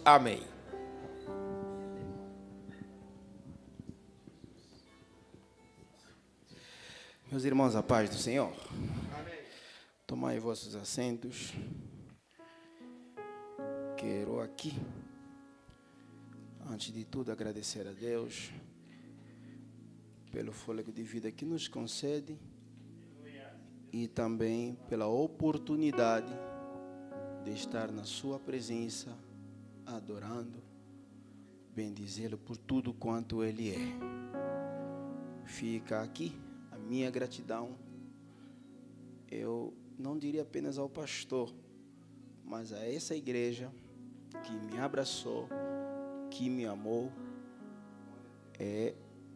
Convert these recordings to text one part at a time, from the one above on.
Amém. Meus irmãos, a paz do Senhor. Amém. Tomai vossos assentos. Quero aqui, antes de tudo, agradecer a Deus pelo fôlego de vida que nos concede e também pela oportunidade de estar na sua presença, adorando, bendizê-lo por tudo quanto Ele é. Fica aqui a minha gratidão. Eu não diria apenas ao pastor, mas a essa igreja que me abraçou, que me amou.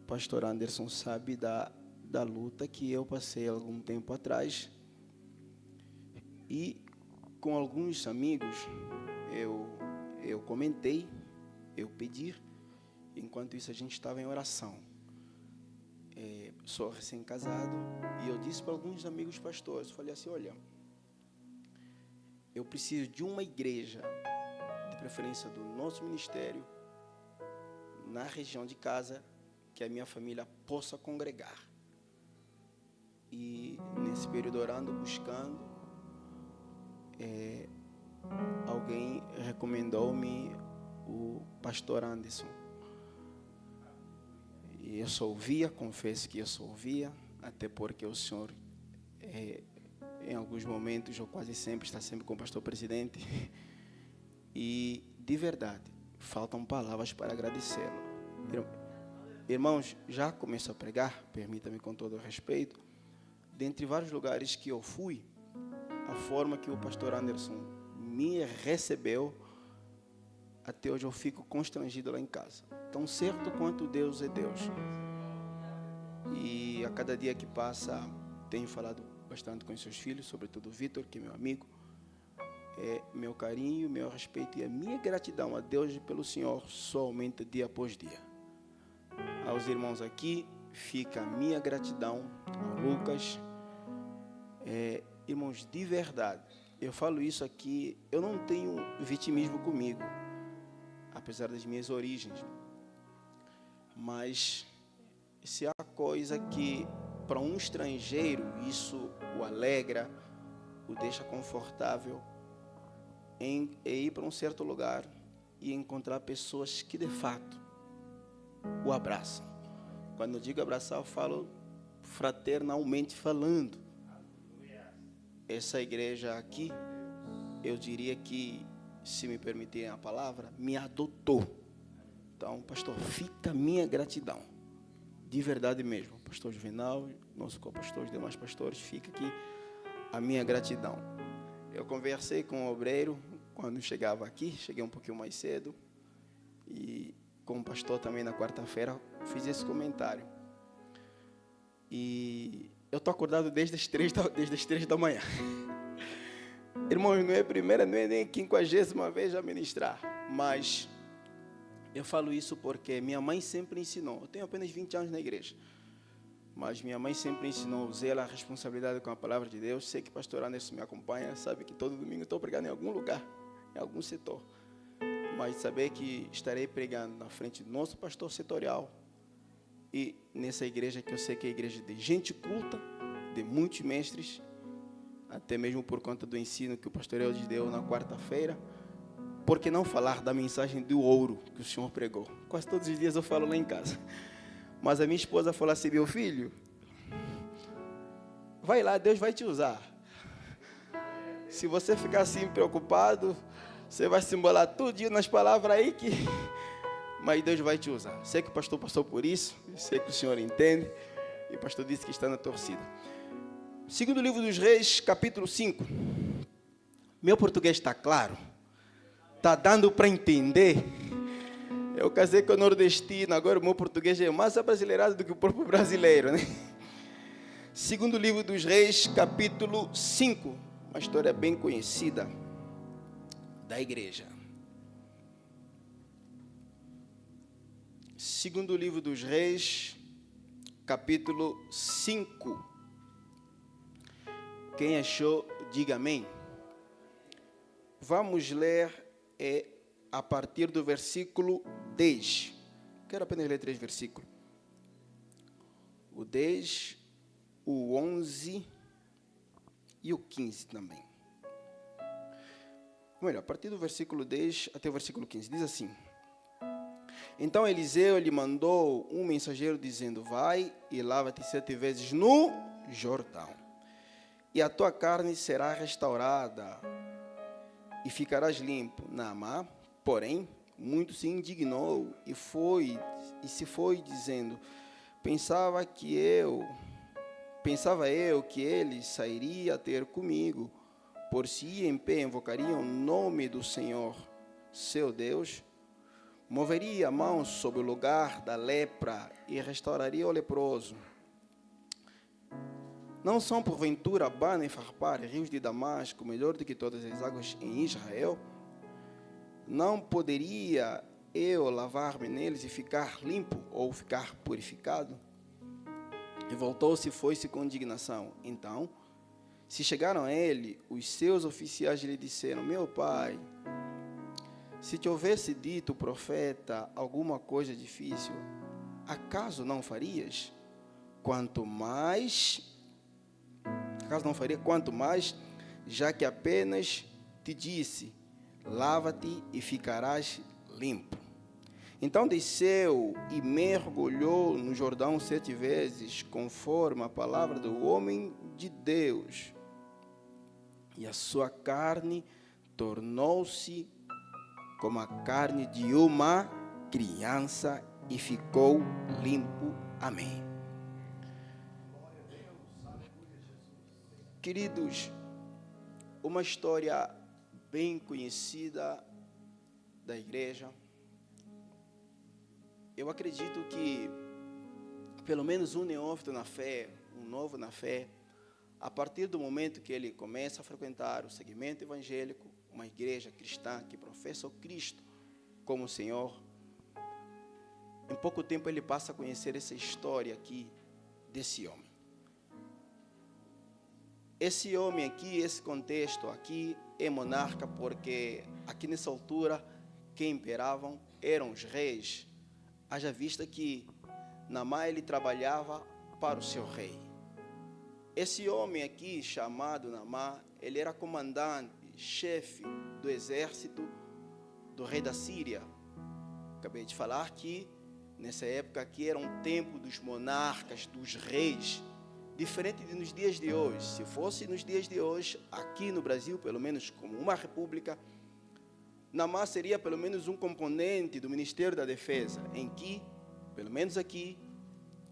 Pastor Anderson sabe da luta que eu passei algum tempo atrás. E com alguns amigos, eu comentei, eu pedi, enquanto isso a gente estava em oração. Sou recém-casado e eu disse para alguns amigos pastores, falei assim, olha, eu preciso de uma igreja, de preferência do nosso ministério, na região de casa, que a minha família possa congregar. E nesse período orando, buscando, alguém recomendou-me o pastor Anderson. E eu só ouvia, confesso que eu só ouvia, até porque o senhor, em alguns momentos, ou quase sempre, está sempre com o pastor presidente. E, de verdade, faltam palavras para agradecê-lo. Irmãos, já começo a pregar, permita-me com todo o respeito. Dentre vários lugares que eu fui, a forma que o pastor Anderson me recebeu, até hoje eu fico constrangido lá em casa. Tão certo quanto Deus é Deus. E a cada dia que passa, tenho falado bastante com os seus filhos, sobretudo o Vitor, que é meu amigo. Meu carinho, meu respeito e a minha gratidão a Deus e pelo Senhor só aumenta dia após dia. Aos irmãos aqui, fica a minha gratidão, ao Lucas. Irmãos, de verdade, eu falo isso aqui, eu não tenho vitimismo comigo, apesar das minhas origens. Mas se há coisa que para um estrangeiro isso o alegra, o deixa confortável, é ir para um certo lugar e encontrar pessoas que de fato o abraçam. Quando eu digo abraçar, eu falo fraternalmente falando. Essa igreja aqui, eu diria que, se me permitirem a palavra, me adotou. Então, pastor, fica a minha gratidão. De verdade mesmo. Pastor Juvenal, nosso co-pastor, os demais pastores, fica aqui a minha gratidão. Eu conversei com o obreiro quando chegava aqui, cheguei um pouquinho mais cedo. E com o pastor também na quarta-feira, fiz esse comentário. E eu estou acordado desde as 3 da manhã. Irmãos, não é a primeira, não é nem a 50ª vez a ministrar. Mas eu falo isso porque minha mãe sempre ensinou. Eu tenho apenas 20 anos na igreja. Mas minha mãe sempre ensinou, zela a responsabilidade com a palavra de Deus. Sei que o pastor Anderson me acompanha, sabe que todo domingo estou pregando em algum lugar, em algum setor. Mas saber que estarei pregando na frente do nosso pastor setorial e nessa igreja que eu sei que é a igreja de gente culta, de muitos mestres, até mesmo por conta do ensino que o pastor Eudes deu na quarta-feira. Por que não falar da mensagem do ouro que o senhor pregou? Quase todos os dias eu falo lá em casa. Mas a minha esposa falou assim, meu filho, vai lá, Deus vai te usar. Se você ficar assim preocupado, você vai se embolar tudinho nas palavras aí que... Mas Deus vai te usar. Sei que o pastor passou por isso, sei que o senhor entende, e o pastor disse que está na torcida. Segundo livro dos Reis, capítulo 5. Meu português está claro? Está dando para entender? Eu casei com o nordestino, agora o meu português é mais abrasileirado do que o próprio brasileiro, né? Segundo livro dos Reis, capítulo 5. Uma história bem conhecida da igreja. Segundo livro dos Reis, capítulo 5. Quem achou, diga amém. Vamos ler a partir do versículo 10. Quero apenas ler 3 versículos. O 10, o 11 e o 15 também. Melhor, a partir do versículo 10 até o versículo 15. Diz assim: Então Eliseu lhe mandou um mensageiro dizendo: Vai e lava-te 7 vezes no Jordão, e a tua carne será restaurada, e ficarás limpo. Naamã, porém, muito se indignou e se foi dizendo: Pensava eu que ele sairia a ter comigo, por se em pé invocariam o nome do Senhor, seu Deus, moveria a mão sobre o lugar da lepra e restauraria o leproso. Não são porventura Abana e Farpar, rios de Damasco, melhor do que todas as águas em Israel? Não poderia eu lavar-me neles e ficar limpo ou ficar purificado? E voltou-se e foi-se com indignação. Então, se chegaram a ele, os seus oficiais lhe disseram: Meu pai, se te houvesse dito o profeta alguma coisa difícil, acaso não farias? Quanto mais, já que apenas te disse: lava-te e ficarás limpo. Então desceu e mergulhou no Jordão 7 vezes, conforme a palavra do homem de Deus. E a sua carne tornou-se como a carne de uma criança e ficou limpo. Amém. Queridos, uma história bem conhecida da igreja. Eu acredito que pelo menos um neófito na fé, um novo na fé, a partir do momento que ele começa a frequentar o segmento evangélico, uma igreja cristã que professa o Cristo como Senhor, em pouco tempo ele passa a conhecer essa história aqui desse homem. Esse homem aqui, esse contexto aqui é monarca porque aqui nessa altura quem imperavam eram os reis. Haja vista que Naamã ele trabalhava para o seu rei. Esse homem aqui chamado Naamã, ele era comandante, chefe do exército do rei da Síria. Acabei de falar que nessa época aqui era um tempo dos monarcas, dos reis, diferente de nos dias de hoje. Se fosse nos dias de hoje, aqui no Brasil, pelo menos como uma república, Naamã seria pelo menos um componente do Ministério da Defesa, em que, pelo menos aqui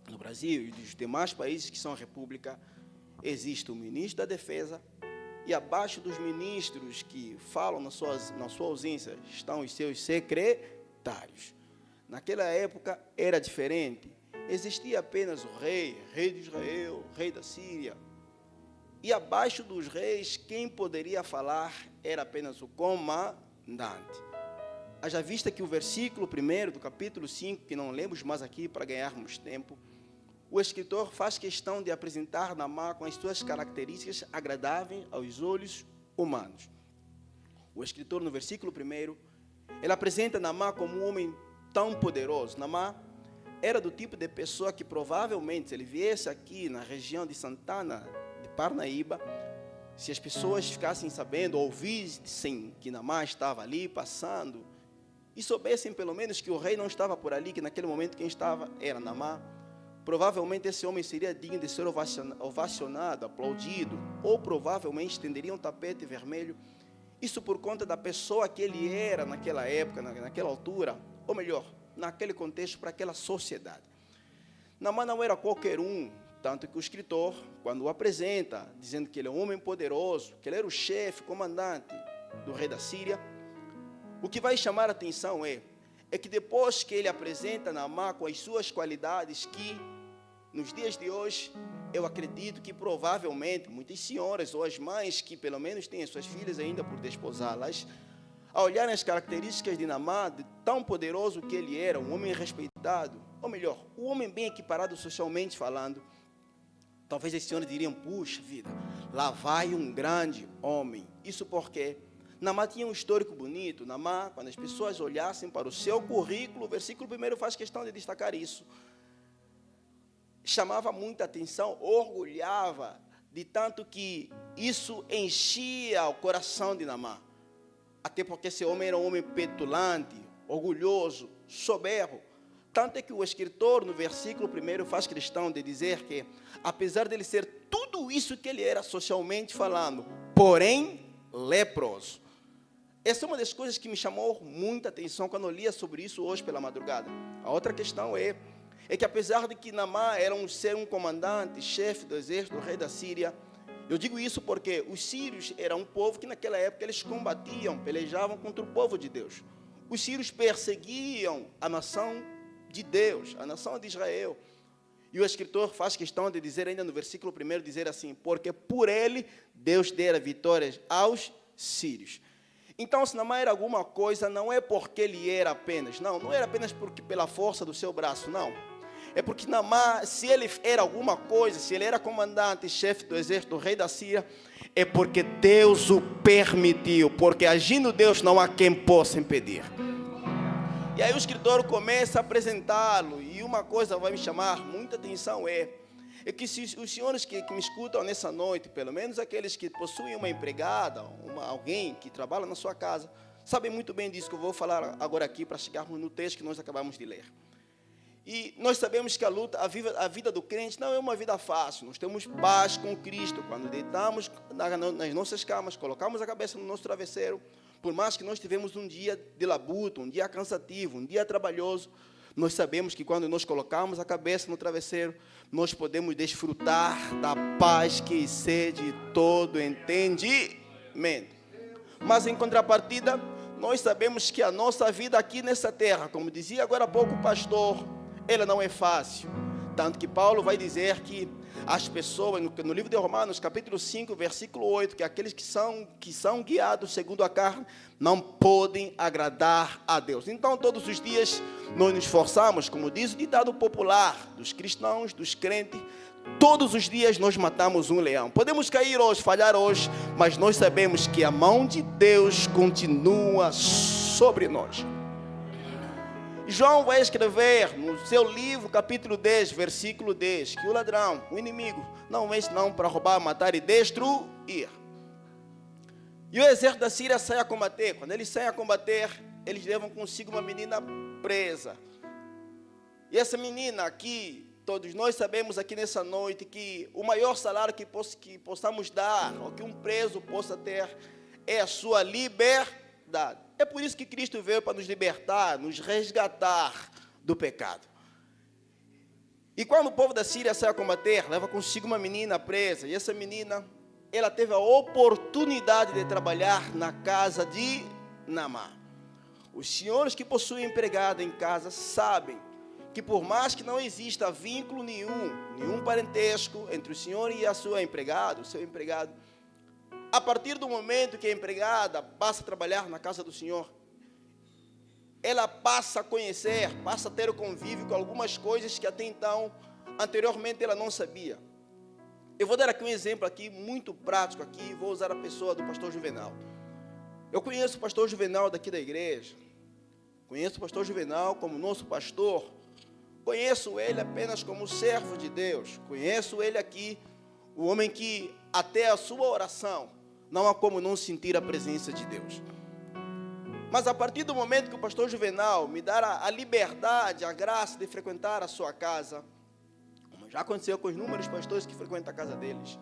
no Brasil e nos demais países que são república, existe o ministro da Defesa e abaixo dos ministros que falam na sua ausência estão os seus secretários. Naquela época era diferente. Existia apenas o rei de Israel, rei da Síria. E abaixo dos reis, quem poderia falar era apenas o comandante. Haja vista que o versículo 1 do capítulo 5, que não lemos mais aqui para ganharmos tempo, o escritor faz questão de apresentar Naamã com as suas características agradáveis aos olhos humanos. O escritor, no versículo 1, ele apresenta Naamã como um homem tão poderoso. Naamã era do tipo de pessoa que provavelmente, se ele viesse aqui na região de Santana, de Parnaíba, se as pessoas ficassem sabendo, ouvissem que Naamã estava ali passando, e soubessem pelo menos que o rei não estava por ali, que naquele momento quem estava era Naamã, provavelmente esse homem seria digno de ser ovacionado, aplaudido, ou provavelmente estenderia um tapete vermelho. Isso por conta da pessoa que ele era naquela época, naquela altura, ou melhor, naquele contexto, para aquela sociedade. Naamã não era qualquer um, tanto que o escritor, quando o apresenta, dizendo que ele é um homem poderoso, que ele era o chefe, comandante do rei da Síria, o que vai chamar a atenção é que depois que ele apresenta Naamã com as suas qualidades, que nos dias de hoje, eu acredito que provavelmente muitas senhoras ou as mães que pelo menos têm as suas filhas ainda por desposá-las, a olharem as características de Naamã, de tão poderoso que ele era, um homem respeitado, ou melhor, um homem bem equiparado socialmente falando, talvez as senhoras diriam: puxa vida, lá vai um grande homem. Isso porque Naamã tinha um histórico bonito. Naamã, quando as pessoas olhassem para o seu currículo, o versículo 1 faz questão de destacar isso. Chamava muita atenção, orgulhava, de tanto que isso enchia o coração de Naamã. Até porque esse homem era um homem petulante, orgulhoso, soberbo. Tanto é que o escritor, no versículo 1, faz questão de dizer que, apesar de ele ser tudo isso que ele era socialmente falando, porém leproso. Essa é uma das coisas que me chamou muita atenção quando eu lia sobre isso hoje pela madrugada. A outra questão é que apesar de que Naamã era um comandante, chefe do exército, do rei da Síria, eu digo isso porque os sírios eram um povo que naquela época eles combatiam, pelejavam contra o povo de Deus. Os sírios perseguiam a nação de Deus, a nação de Israel. E o escritor faz questão de dizer ainda no versículo 1, dizer assim, porque por ele Deus dera vitórias aos sírios. Então, se Naamã era alguma coisa, não é porque ele era apenas, não era apenas porque pela força do seu braço, não. É porque Naamã, se ele era alguma coisa, se ele era comandante, chefe do exército, do rei da Síria, é porque Deus o permitiu, porque agindo Deus não há quem possa impedir. E aí o escritor começa a apresentá-lo, e uma coisa vai me chamar muita atenção, é que se os senhores que me escutam nessa noite, pelo menos aqueles que possuem uma empregada, alguém que trabalha na sua casa, sabem muito bem disso que eu vou falar agora aqui, para chegarmos no texto que nós acabamos de ler. E nós sabemos que a vida do crente não é uma vida fácil. Nós temos paz com Cristo. Quando deitamos nas nossas camas, colocamos a cabeça no nosso travesseiro, por mais que nós tivemos um dia de labuta, um dia cansativo, um dia trabalhoso, nós sabemos que quando nós colocamos a cabeça no travesseiro, nós podemos desfrutar da paz que excede todo entendimento. Mas em contrapartida, nós sabemos que a nossa vida aqui nessa terra, como dizia agora há pouco o pastor, ela não é fácil. Tanto que Paulo vai dizer que as pessoas, no livro de Romanos, capítulo 5, versículo 8, que aqueles que são guiados segundo a carne, não podem agradar a Deus. Então, todos os dias, nós nos esforçamos, como diz o ditado popular dos cristãos, dos crentes, todos os dias nós matamos um leão. Podemos cair hoje, falhar hoje, mas nós sabemos que a mão de Deus continua sobre nós. João vai escrever no seu livro, capítulo 10, versículo 10, que o ladrão, o inimigo, não vem senão para roubar, matar e destruir. E o exército da Síria sai a combater. Quando eles saem a combater, eles levam consigo uma menina presa. E essa menina aqui, todos nós sabemos aqui nessa noite que o maior salário que possamos dar, ou que um preso possa ter, é a sua liberdade. É por isso que Cristo veio para nos libertar, nos resgatar do pecado. E quando o povo da Síria sai a combater, leva consigo uma menina presa. E essa menina, ela teve a oportunidade de trabalhar na casa de Naamã. Os senhores que possuem empregada em casa sabem que por mais que não exista vínculo nenhum parentesco entre o senhor e a sua empregada, o seu empregado, a partir do momento que a empregada passa a trabalhar na casa do Senhor, ela passa a conhecer, passa a ter o convívio com algumas coisas que até então, anteriormente, ela não sabia. Eu vou dar aqui um exemplo aqui, muito prático aqui, vou usar a pessoa do pastor Juvenal. Eu conheço o pastor Juvenal daqui da igreja, conheço o pastor Juvenal como nosso pastor, conheço ele apenas como servo de Deus, conheço ele aqui, o homem que até a sua oração, não há como não sentir a presença de Deus. Mas a partir do momento que o pastor Juvenal me dá a liberdade, a graça de frequentar a sua casa, como já aconteceu com os inúmeros pastores que frequentam a casa deles,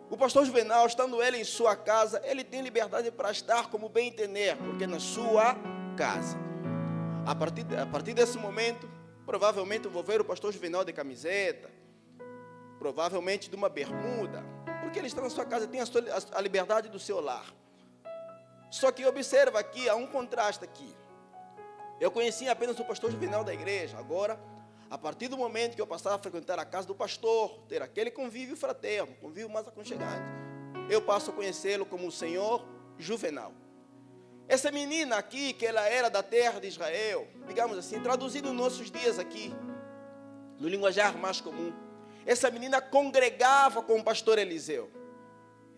o pastor Juvenal, estando ele em sua casa, ele tem liberdade para estar como bem entender, porque é na sua casa. A partir desse momento, provavelmente eu vou ver o pastor Juvenal de camiseta, provavelmente de uma bermuda, porque ele está na sua casa, tem a liberdade do seu lar. Só que observa aqui, há um contraste aqui. Eu conhecia apenas o pastor Juvenal da igreja. Agora, a partir do momento que eu passava a frequentar a casa do pastor, ter aquele convívio fraterno, convívio mais aconchegante, eu passo a conhecê-lo como o senhor Juvenal. Essa menina aqui, que ela era da terra de Israel, digamos assim, traduzido nos nossos dias aqui, no linguajar mais comum, essa menina congregava com o pastor Eliseu.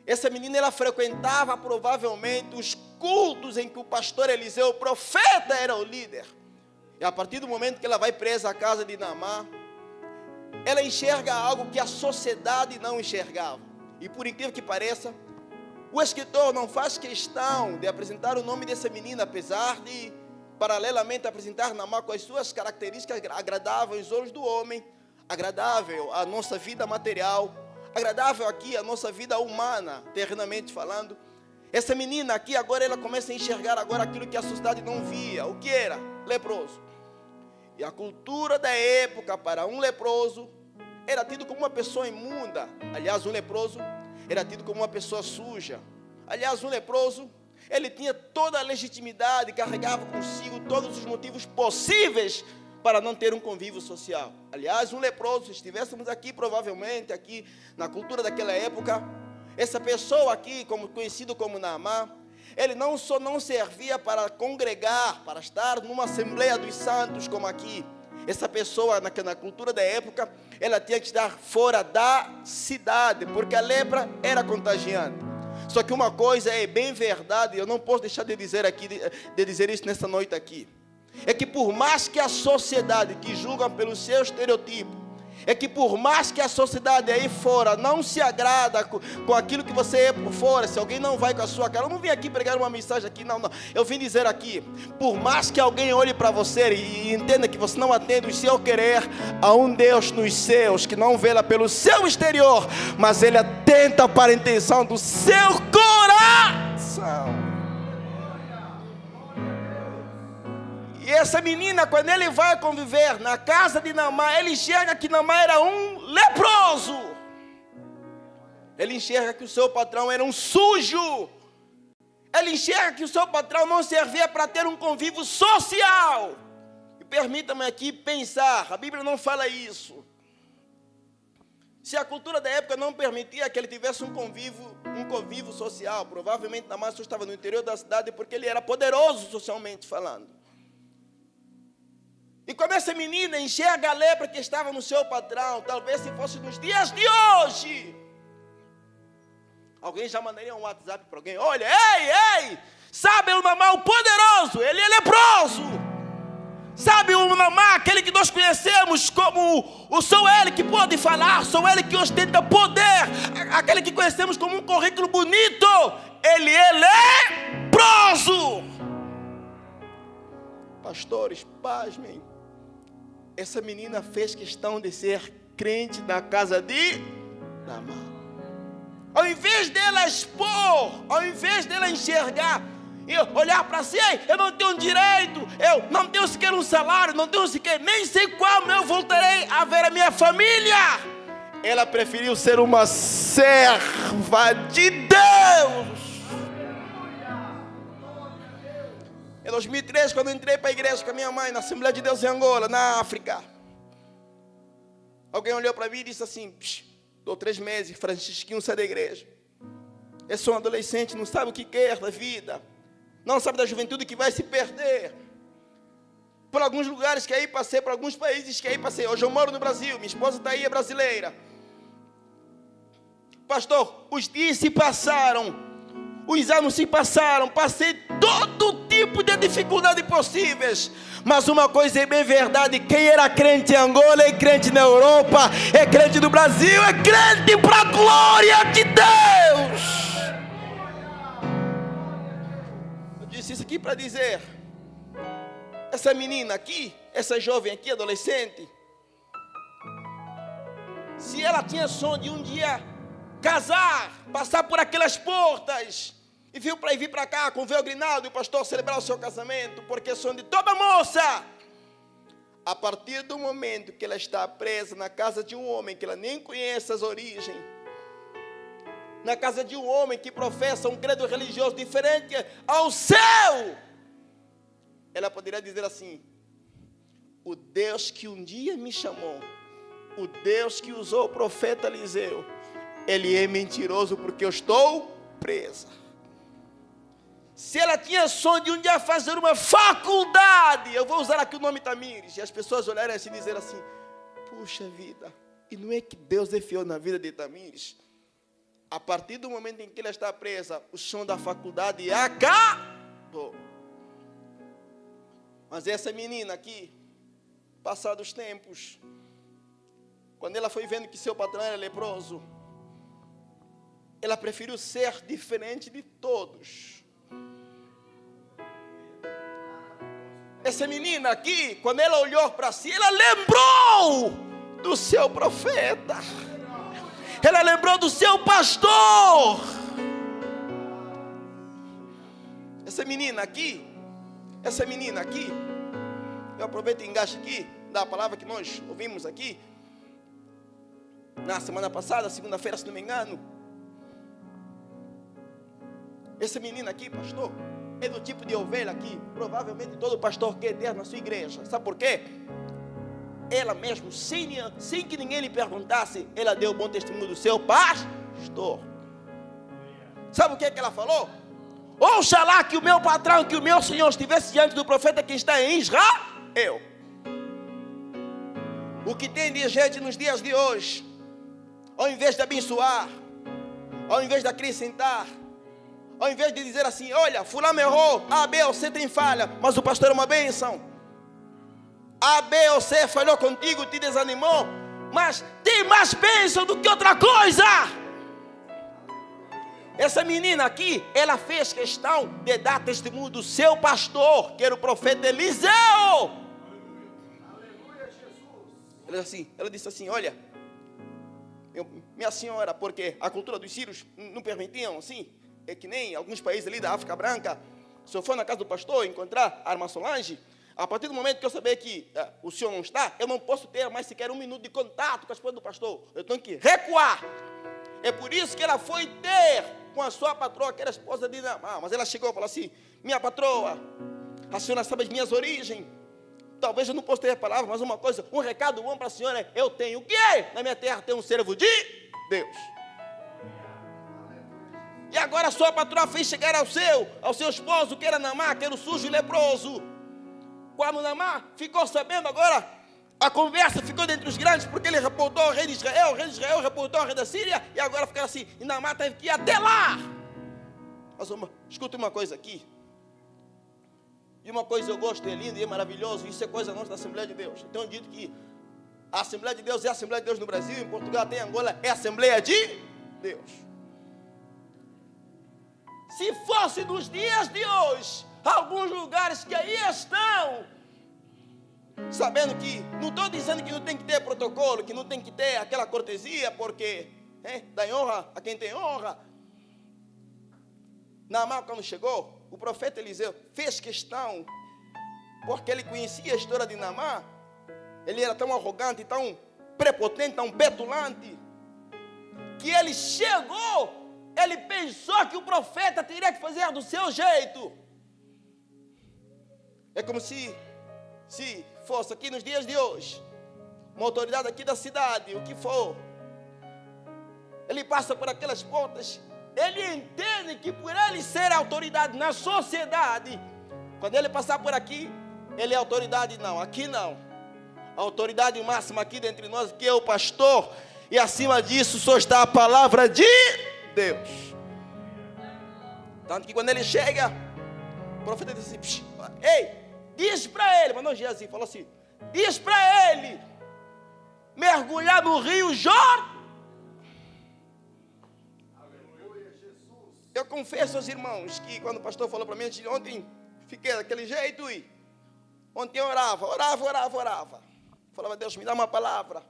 Essa menina, ela frequentava provavelmente os cultos em que o pastor Eliseu, o profeta, era o líder. E a partir do momento que ela vai presa à casa de Naamã, ela enxerga algo que a sociedade não enxergava. E por incrível que pareça, o escritor não faz questão de apresentar o nome dessa menina, apesar de, paralelamente, apresentar Naamã com as suas características agradáveis aos olhos do homem, agradável à nossa vida material, agradável aqui à nossa vida humana, terrenamente falando. Essa menina aqui, agora ela começa a enxergar agora aquilo que a sociedade não via. O que era? Leproso. E a cultura da época para um leproso era tido como uma pessoa imunda. Aliás, um leproso era tido como uma pessoa suja. Aliás, um leproso, ele tinha toda a legitimidade, carregava consigo todos os motivos possíveis para não ter um convívio social. Aliás, um leproso, se estivéssemos aqui, provavelmente, aqui na cultura daquela época, essa pessoa aqui, conhecido como Naamã, ele não só não servia para congregar, para estar numa Assembleia dos Santos, como aqui. Essa pessoa, na cultura da época, ela tinha que estar fora da cidade, porque a lepra era contagiante. Só que uma coisa é bem verdade, eu não posso deixar de dizer isso nessa noite aqui. É que por mais que a sociedade que julga pelo seu estereotipo, é que por mais que a sociedade aí fora não se agrada com aquilo que você é por fora, se alguém não vai com a sua cara, eu não vim aqui pregar uma mensagem aqui, não, eu vim dizer aqui, por mais que alguém olhe para você e entenda que você não atende o seu querer, há um Deus nos céus que não vela pelo seu exterior, mas Ele atenta para a intenção do seu coração. E essa menina, quando ele vai conviver na casa de Naamã, ele enxerga que Naamã era um leproso. Ele enxerga que o seu patrão era um sujo. Ele enxerga que o seu patrão não servia para ter um convívio social. E permita-me aqui pensar, a Bíblia não fala isso. Se a cultura da época não permitia que ele tivesse um convívio social, provavelmente Naamã só estava no interior da cidade porque ele era poderoso socialmente falando. E quando essa menina enxerga a lepra que estava no seu patrão, talvez se fosse nos dias de hoje, alguém já mandaria um WhatsApp para alguém: olha, ei, sabe o Naamã, o poderoso, ele é leproso. Sabe o Naamã, aquele que nós conhecemos como o sou ele que pode falar, sou ele que ostenta poder, aquele que conhecemos como um currículo bonito, ele é leproso. Pastores, pasmem. Essa menina fez questão de ser crente na casa de Naamã. Ao invés dela expor, ao invés dela enxergar, e olhar para si: eu não tenho direito, eu não tenho sequer um salário, não tenho sequer, nem sei como eu voltarei a ver a minha família. Ela preferiu ser uma serva de Deus. Em 2003, quando eu entrei para a igreja com a minha mãe, na Assembleia de Deus em Angola, na África, alguém olhou para mim e disse assim: dou 3 meses, Francisquinho sai da igreja. Eu sou um adolescente, não sabe o que quer da vida, não sabe da juventude que vai se perder. Por alguns lugares que aí passei, por alguns países que aí passei. Hoje eu moro no Brasil, minha esposa está aí, é brasileira. Pastor, os dias se passaram, os anos se passaram, passei todo tipo de dificuldades possíveis, mas uma coisa é bem verdade: quem era crente em Angola é crente na Europa, é crente no Brasil, é crente para a glória de Deus. Eu disse isso aqui para dizer, essa menina aqui, essa jovem aqui, adolescente, se ela tinha sonho de um dia casar, passar por aquelas portas e vir para cá com o véu grinaldo e o pastor celebrar o seu casamento, porque é sonho de toda moça. A partir do momento que ela está presa na casa de um homem que ela nem conhece as origens, na casa de um homem que professa um credo religioso diferente ao seu, ela poderia dizer assim: o Deus que um dia me chamou, o Deus que usou o profeta Eliseu, ele é mentiroso porque eu estou presa. Se ela tinha sonho de um dia fazer uma faculdade, eu vou usar aqui o nome Tamires, e as pessoas olharem assim e dizer assim: puxa vida, e não é que Deus enfiou na vida de Tamires A partir do momento em que ela está presa, o chão da faculdade acabou. Mas essa menina aqui, passados os tempos, quando ela foi vendo que seu patrão era leproso, ela preferiu ser diferente de todos. Essa menina aqui, quando ela olhou para si, ela lembrou do seu profeta. Ela lembrou do seu pastor. Essa menina aqui, eu aproveito e engaixo aqui da palavra que nós ouvimos aqui na semana passada, segunda-feira, se não me engano. Essa menina aqui, pastor, é do tipo de ovelha que provavelmente todo pastor quer ter na sua igreja. Sabe por quê? Ela mesmo, sem que ninguém lhe perguntasse, ela deu bom testemunho do seu pastor. Sabe o que é que ela falou? Oxalá que o meu patrão, que o meu senhor estivesse diante do profeta que está em Israel. O que tem de gente nos dias de hoje, ao invés de abençoar, ao invés de acrescentar, ao invés de dizer assim, olha, fulano errou, A, B ou C tem falha, mas o pastor é uma bênção. A, B ou C falhou contigo, te desanimou, mas tem mais bênção do que outra coisa. Essa menina aqui, ela fez questão de dar testemunho do seu pastor, que era o profeta Eliseu. Ela disse assim, olha, minha senhora, porque a cultura dos sírios não permitiam assim, é que nem alguns países ali da África Branca, se eu for na casa do pastor encontrar a irmã Solange, a partir do momento que eu saber que o senhor não está, eu não posso ter mais sequer 1 minuto de contato com a esposa do pastor. Eu tenho que recuar. É por isso que ela foi ter com a sua patroa, que era a esposa de Naamã. Mas ela chegou e falou assim, minha patroa, a senhora sabe as minhas origens. Talvez eu não possa ter a palavra, mas uma coisa, um recado bom para a senhora, eu tenho o quê? Na minha terra tem um servo de Deus. E agora a sua patroa fez chegar ao seu esposo, que era Naamã, que era o sujo e leproso. Quando Naamã ficou sabendo agora, a conversa ficou dentre os grandes, porque ele reportou ao rei de Israel, o rei de Israel reportou ao rei da Síria, e agora ficaram assim, e Naamã teve que ir até lá. Mas escuta uma coisa aqui. E uma coisa eu gosto, é lindo e é maravilhoso, isso é coisa nossa da Assembleia de Deus. Eu tenho dito que a Assembleia de Deus é a Assembleia de Deus no Brasil, em Portugal, tem Angola, é a Assembleia de Deus. Se fosse nos dias de hoje, alguns lugares que aí estão, sabendo que, não estou dizendo que não tem que ter protocolo, que não tem que ter aquela cortesia, porque dá honra a quem tem honra. Naamã, quando chegou, o profeta Eliseu fez questão, porque ele conhecia a história de Naamã. Ele era tão arrogante, tão prepotente, tão petulante, que ele chegou, ele pensou que o profeta teria que fazer do seu jeito. É como se fosse aqui nos dias de hoje, uma autoridade aqui da cidade, o que for, ele passa por aquelas portas, ele entende que por ele ser autoridade na sociedade, quando ele passar por aqui, ele é autoridade. Não, aqui não. A autoridade máxima aqui dentre nós, que é o pastor, e acima disso só está a palavra de Deus. Tanto que quando ele chega, o profeta diz assim, ei, diz para ele, mas não Geazi, falou assim, diz para ele mergulhar no rio Jordão. Eu confesso aos irmãos que quando o pastor falou para mim, ontem fiquei daquele jeito e ontem eu orava. Falava, Deus, me dá uma palavra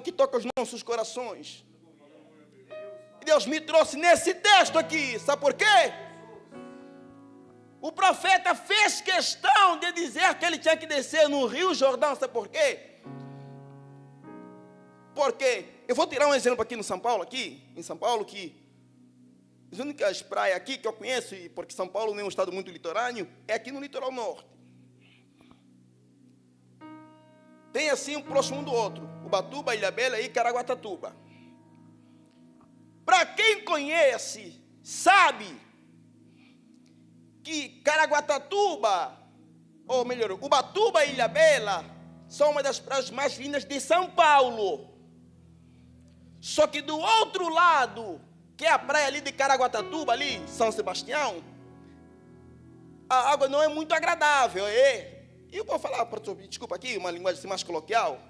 que toca os nossos corações. E Deus me trouxe nesse texto aqui, sabe por quê? O profeta fez questão de dizer que ele tinha que descer no rio Jordão, sabe por quê? Porque, eu vou tirar um exemplo aqui em São Paulo, que as únicas praias aqui que eu conheço, e porque São Paulo não é um estado muito litorâneo, é aqui no litoral norte. Tem assim um próximo um do outro, Ubatuba, Ilhabela e Caraguatatuba. Para quem conhece, sabe que Caraguatatuba, ou melhor, Ubatuba e Ilhabela, são uma das praias mais lindas de São Paulo. Só que do outro lado, que é a praia ali de Caraguatatuba, ali, São Sebastião, a água não é muito agradável. E eu vou falar, desculpa aqui, uma linguagem assim mais coloquial.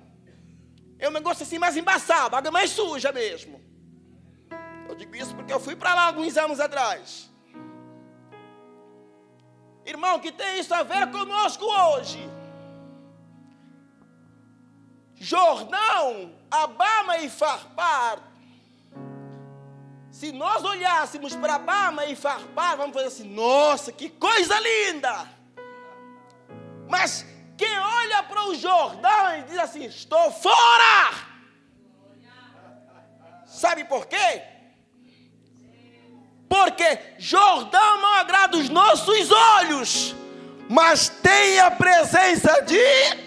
É um negócio assim mais embaçado, a água é mais suja mesmo. Eu digo isso porque eu fui para lá alguns anos atrás. Irmão, que tem isso a ver conosco hoje. Jordão, Abama e Farpar. Se nós olhássemos para Abama e Farpar, vamos fazer assim, nossa, que coisa linda. Mas quem olha para o Jordão e diz assim, estou fora. Sabe por quê? Porque Jordão não agrada os nossos olhos, mas tem a presença de...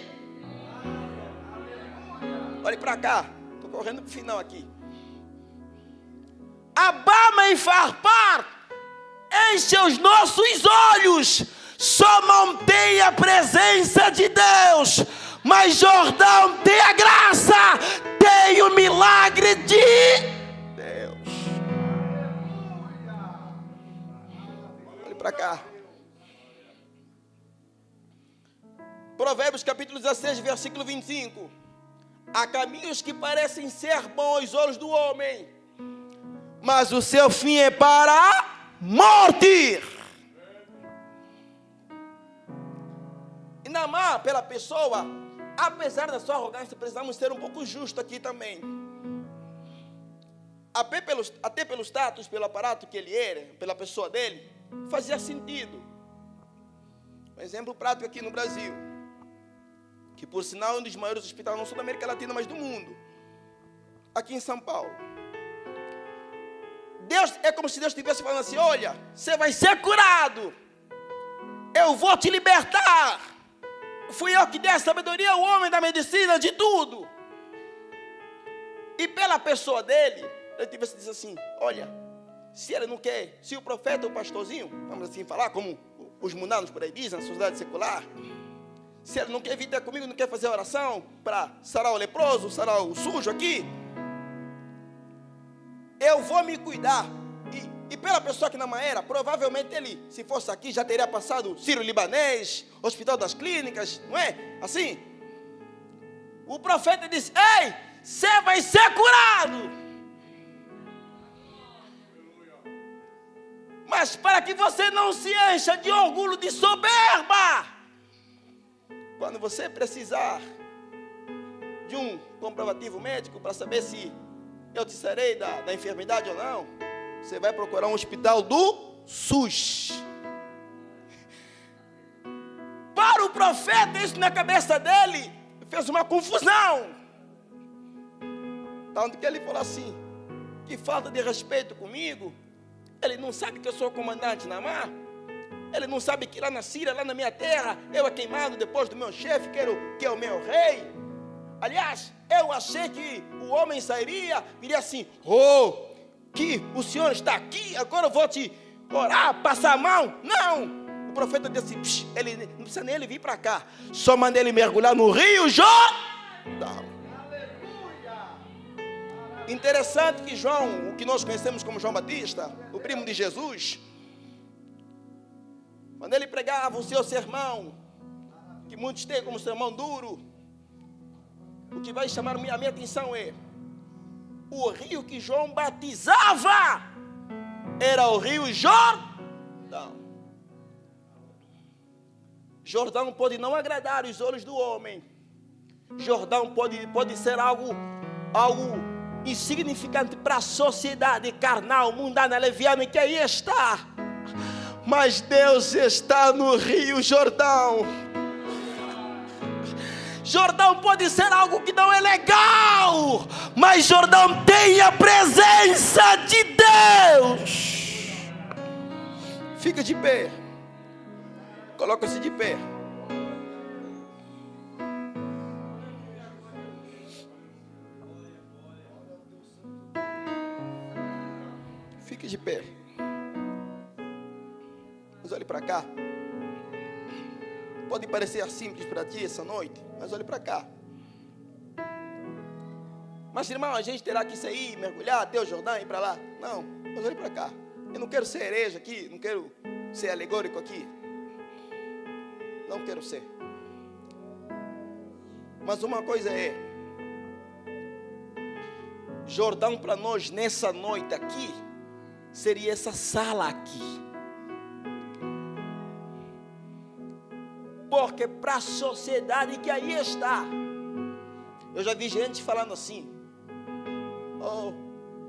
Olhe para cá, estou correndo para o final aqui. Abama e Farpar enche os nossos olhos, só não tem a presença de Deus, mas Jordão tem a graça, tem o milagre de Deus. Olhe para cá. Provérbios capítulo 16, versículo 25. Há caminhos que parecem ser bons aos olhos do homem, mas o seu fim é para a morte. E Naamã, pela pessoa, apesar da sua arrogância, precisamos ser um pouco justos aqui também. Até pelo status, pelo aparato que ele era, pela pessoa dele, fazia sentido. Um exemplo prático aqui no Brasil, que por sinal é um dos maiores hospitais não só da América Latina, mas do mundo, aqui em São Paulo. Deus, é como se Deus estivesse falando assim, olha, você vai ser curado, eu vou te libertar, fui eu que dei a sabedoria ao homem da medicina, de tudo. E pela pessoa dele, ele tivesse dizer assim, olha, se ele não quer, se o profeta, o pastorzinho, vamos assim falar, como os mundanos por aí dizem, na sociedade secular, se ele não quer vir até comigo, não quer fazer oração para sarar o leproso, sarar o sujo aqui, eu vou me cuidar. E pela pessoa que não era, provavelmente ele, se fosse aqui, já teria passado Sírio-Libanês, Hospital das Clínicas, não é? Assim, o profeta disse, ei, você vai ser curado. Mas para que você não se encha de orgulho, de soberba, quando você precisar de um comprovativo médico para saber se eu te sarei da enfermidade ou não, você vai procurar um hospital do SUS. Para o profeta, isso na cabeça dele fez uma confusão. Tanto que ele falou assim, que falta de respeito comigo. Ele não sabe que eu sou o comandante Naamã. Ele não sabe que lá na Síria, lá na minha terra, eu é queimado depois do meu chefe, que é o meu rei. Aliás, eu achei que o homem sairia, viria assim, que o Senhor está aqui, agora eu vou te orar, passar a mão. Não, o profeta disse assim, ele não precisa nem ele vir para cá, só manda ele mergulhar no rio Jordão. Interessante que João, o que nós conhecemos como João Batista, o primo de Jesus, quando ele pregava o seu sermão, que muitos têm como sermão duro, o que vai chamar a minha atenção é, o rio que João batizava, era o rio Jordão. Jordão pode não agradar os olhos do homem, Jordão pode ser algo insignificante para a sociedade carnal, mundana, leviana em que aí está, mas Deus está no rio Jordão. Jordão pode ser algo que não é legal, mas Jordão tem a presença de Deus. Fica de pé, coloca-se de pé. Fique de pé. Mas olhe para cá. Pode parecer simples para ti essa noite, mas olhe para cá. Mas, irmão, a gente terá que sair, mergulhar, até o Jordão e ir para lá. Não, mas olhe para cá. Eu não quero ser herege aqui, não quero ser alegórico aqui. Não quero ser. Mas uma coisa é, Jordão para nós nessa noite aqui, seria essa sala aqui. Porque para a sociedade que aí está, eu já vi gente falando assim,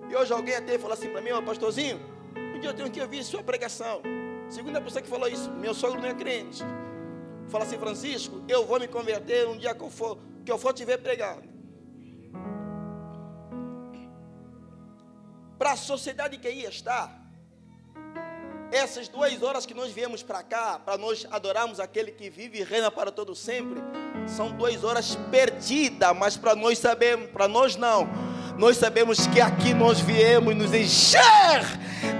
e hoje alguém até falou assim para mim, pastorzinho, um dia eu tenho que ouvir sua pregação. Segunda pessoa que falou isso, meu sogro não é crente. Fala assim, Francisco, eu vou me converter um dia que eu for te ver pregando. Para a sociedade que aí está, essas 2 horas que nós viemos para cá, para nós adorarmos aquele que vive e reina para todo sempre, são 2 horas perdidas, mas para nós sabemos, para nós não, nós sabemos que aqui nós viemos nos encher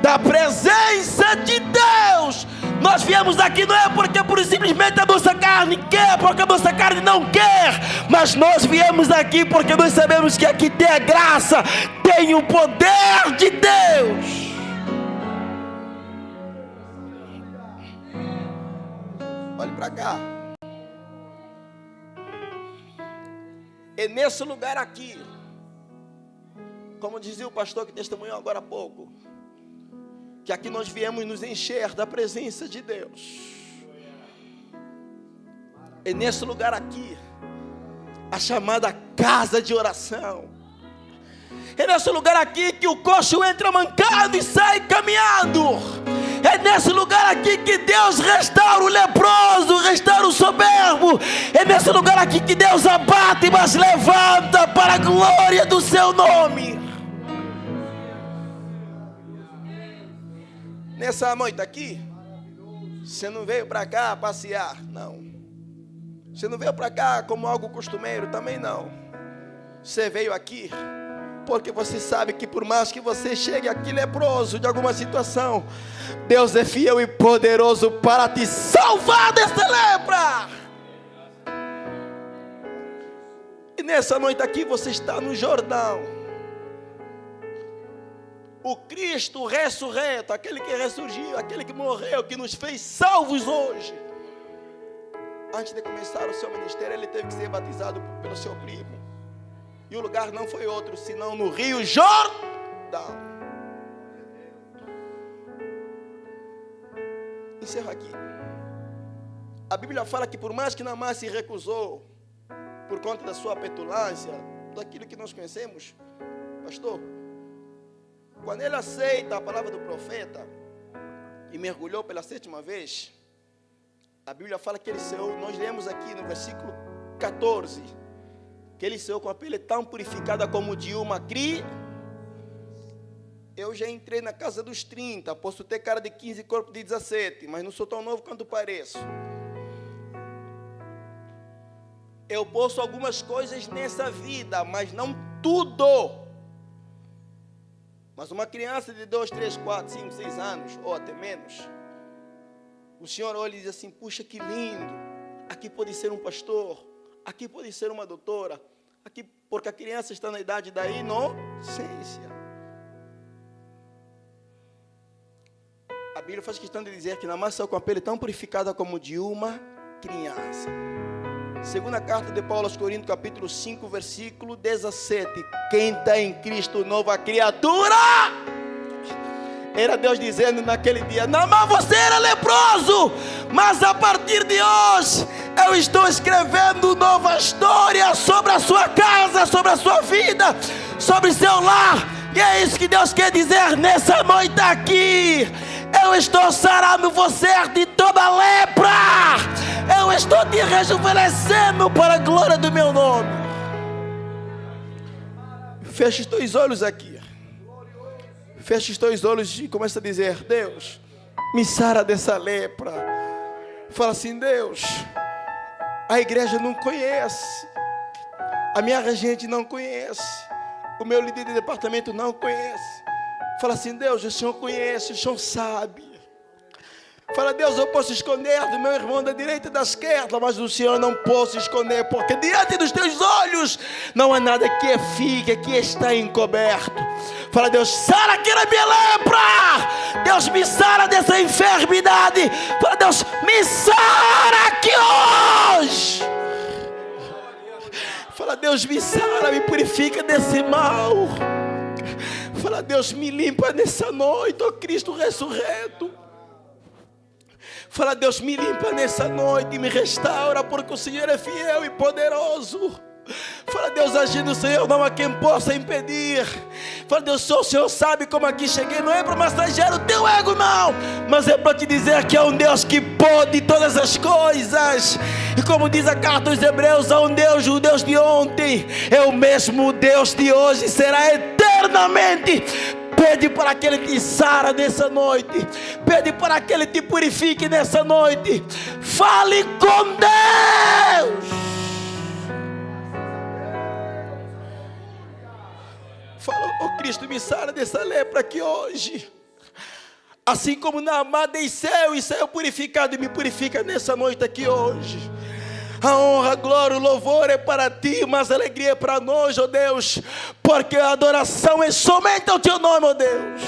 da presença de Deus. Nós viemos aqui não é porque por simplesmente a nossa carne quer, porque a nossa carne não quer, mas nós viemos aqui porque nós sabemos que aqui tem a graça, tem o poder de Deus. Olhe para cá. É nesse lugar aqui, como dizia o pastor que testemunhou agora há pouco, que aqui nós viemos nos encher da presença de Deus. É nesse lugar aqui, a chamada casa de oração. É nesse lugar aqui que o coxo entra mancado e sai caminhando. É nesse lugar aqui que Deus restaura o leproso, restaura o soberbo. É nesse lugar aqui que Deus abate, mas levanta para a glória do seu nome. Nessa noite aqui, você não veio para cá passear, não. Você não veio para cá como algo costumeiro, também não. Você veio aqui porque você sabe que por mais que você chegue aqui leproso de alguma situação, Deus é fiel e poderoso para te salvar dessa lepra. E nessa noite aqui você está no Jordão. O Cristo ressurreto, aquele que ressurgiu, aquele que morreu, que nos fez salvos hoje. Antes de começar o seu ministério, ele teve que ser batizado pelo seu primo. E o lugar não foi outro, senão no Rio Jordão. Encerro aqui. A Bíblia fala que por mais que Naamã se recusou, por conta da sua petulância, daquilo que nós conhecemos, pastor, quando ele aceita a palavra do profeta e mergulhou pela 7ª vez, a Bíblia fala que ele saiu, nós lemos aqui no versículo 14, que ele saiu com a pele tão purificada como de uma criança. Eu já entrei na casa dos 30, posso ter cara de 15 e corpo de 17, mas não sou tão novo quanto pareço. Eu posso algumas coisas nessa vida, mas não tudo. Mas uma criança de 2, 3, 4, 5, 6 anos, ou até menos, o Senhor olha e diz assim, puxa que lindo, aqui pode ser um pastor, aqui pode ser uma doutora, aqui, porque a criança está na idade da inocência. A Bíblia faz questão de dizer que Naamã saiu com a pele tão purificada como de uma criança. Segunda carta de Paulo aos Coríntios, capítulo 5, versículo 17. Quem está em Cristo, nova criatura. Era Deus dizendo naquele dia, Naamã, você era leproso, mas a partir de hoje, eu estou escrevendo nova história sobre a sua casa, sobre a sua vida, sobre seu lar. E é isso que Deus quer dizer nessa noite aqui. Eu estou sarando você de toda lepra. Eu estou te rejuvenescendo para a glória do meu nome. Feche os teus olhos aqui. Feche os teus olhos e começa a dizer, Deus, me sara dessa lepra. Fala assim, Deus, a igreja não conhece, a minha regente não conhece, o meu líder de departamento não conhece. Fala assim, Deus, o Senhor conhece, o Senhor sabe. Fala, Deus, eu posso esconder do meu irmão da direita e da esquerda, mas do Senhor não posso esconder, porque diante dos teus olhos não há nada que fique, que está encoberto. Fala, Deus, sara aqui na minha lepra. Deus, me sara dessa enfermidade. Fala, Deus, me sara aqui hoje. Fala, Deus, me sara, me purifica desse mal. Fala, Deus, me limpa nessa noite, ó Cristo ressurreto. Fala, Deus, me limpa nessa noite e me restaura, porque o Senhor é fiel e poderoso. Fala, Deus, agindo o Senhor, não há quem possa impedir. Fala, Deus, só o Senhor sabe como aqui cheguei. Não é para massagear o teu ego, não, mas é para te dizer que é um Deus que pode todas as coisas. E como diz a carta aos Hebreus, há um Deus, o Deus de ontem é o mesmo Deus de hoje, será eternamente. Pede para aquele que te sara nessa noite. Pede para aquele que te purifique nessa noite. Fale com Deus. Fala, ó Cristo, me sara dessa lepra aqui hoje. Assim como Naamã desceu e saiu purificado, e me purifica nessa noite aqui hoje. A honra, a glória, o louvor é para ti, mas a alegria é para nós, ó Deus, porque a adoração é somente ao teu nome, ó Deus.